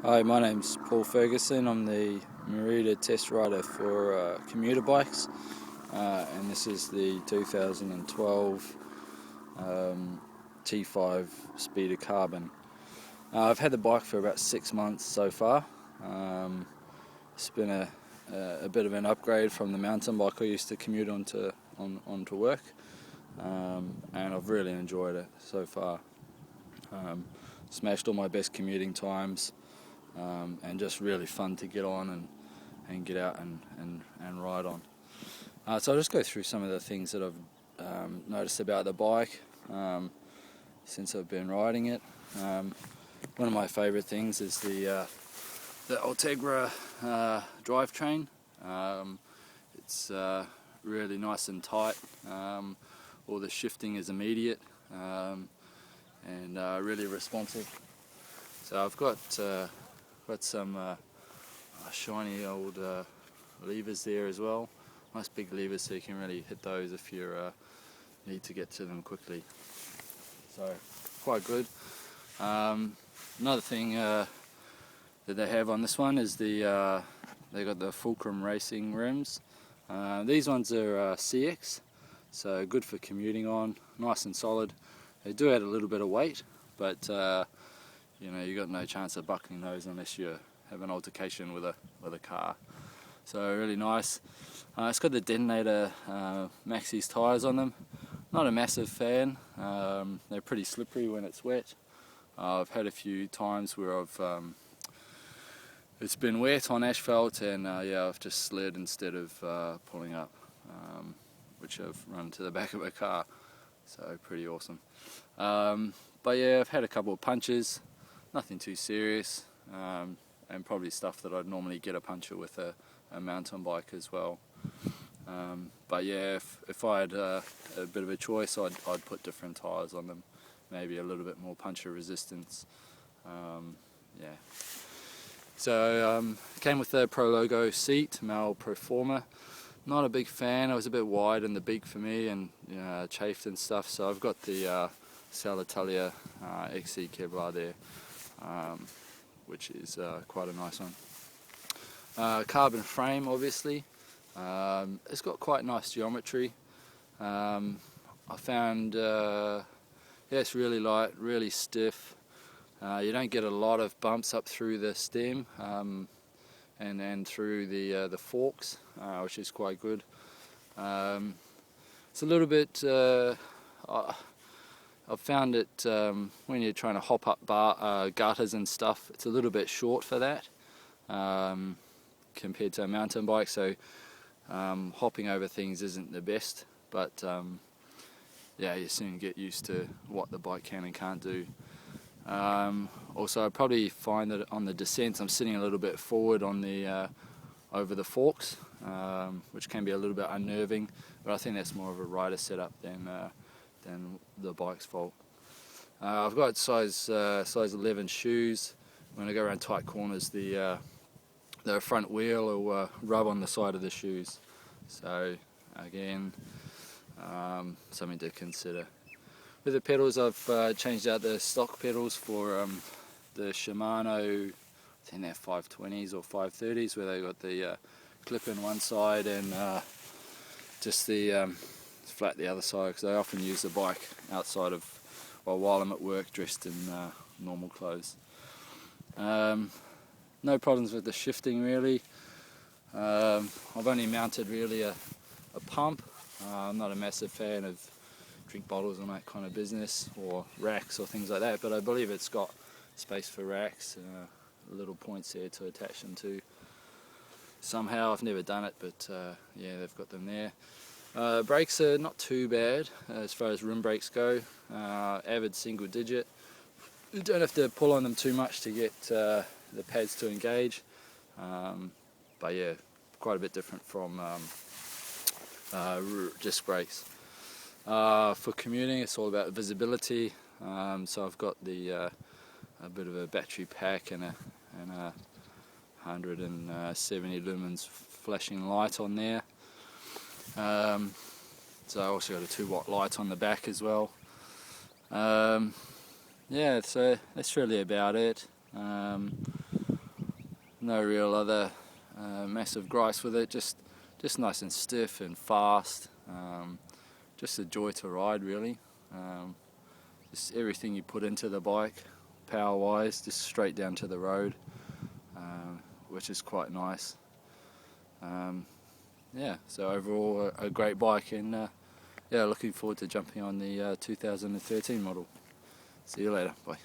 Hi, my name's Paul Ferguson. I'm the Merida test rider for Commuter bikes, and this is the 2012 T5 Speeder Carbon. I've had the bike for about 6 months so far. It's been a bit of an upgrade from the mountain bike I used to commute onto work, and I've really enjoyed it so far. Smashed all my best commuting times. And just really fun to get on and get out and ride on. So I'll just go through some of the things that I've noticed about the bike since I've been riding it. One of my favourite things is the Ultegra drivetrain. It's really nice and tight. All the shifting is immediate and really responsive. So I've got some shiny old levers there as well. Nice big levers, so you can really hit those if you need to get to them quickly. So quite good. Another thing that they have on this one is they got the Fulcrum Racing rims. These ones are CX, so good for commuting on. Nice and solid. They do add a little bit of weight, but you got no chance of buckling those unless you have an altercation with a car. So really nice. It's got the Detonator Maxxis tyres on them. Not a massive fan. They're pretty slippery when it's wet. I've had a few times where it's been wet on asphalt and I've just slid instead of pulling up, which I've run to the back of a car. So pretty awesome. But yeah, I've had a couple of punches. Nothing too serious, and probably stuff that I'd normally get a puncture with a mountain bike as well. But yeah, if I had a bit of a choice, I'd put different tyres on them, maybe a little bit more puncture resistance. Yeah. So came with the Pro Logo seat, Mal Proforma. Not a big fan. It was a bit wide in the beak for me, and chafed and stuff. So I've got the Salitalia XC Kevlar there. Which is quite a nice one. Carbon frame, obviously. It's got quite nice geometry. I found it's really light, really stiff. You don't get a lot of bumps up through the stem and through the forks, which is quite good. It's a little bit. I've found it when you're trying to hop up gutters and stuff, it's a little bit short for that compared to a mountain bike, so hopping over things isn't the best, but you soon get used to what the bike can and can't do. Also, I probably find that on the descents I'm sitting a little bit forward on the over the forks, which can be a little bit unnerving, but I think that's more of a rider setup than the bike's fault. I've got size 11 shoes. When I go around tight corners, the front wheel will rub on the side of the shoes. So again, something to consider. With the pedals, I've changed out the stock pedals for the Shimano, I think they're 520s or 530s, where they got the clip in one side and just the flat the other side, because I often use the bike outside of, while I'm at work dressed in normal clothes. No problems with the shifting really. I've only mounted really a pump. I'm not a massive fan of drink bottles and that kind of business, or racks or things like that, but I believe it's got space for racks, little points there to attach them to. Somehow, I've never done it, but they've got them there. Brakes are not too bad as far as rim brakes go. Avid single digit. You don't have to pull on them too much to get the pads to engage, but yeah, quite a bit different from disc brakes. For commuting, it's all about visibility. So I've got a bit of a battery pack and a 170 lumens flashing light on there. So I also got a 2-watt light on the back as well. Yeah, so that's really about it. no real other massive gripes with it. Just nice and stiff and fast. Just a joy to ride, really. Just everything you put into the bike, power-wise, just straight down to the road, which is quite nice. Yeah, so overall a great bike, and yeah, looking forward to jumping on the 2013 model. See you later, bye.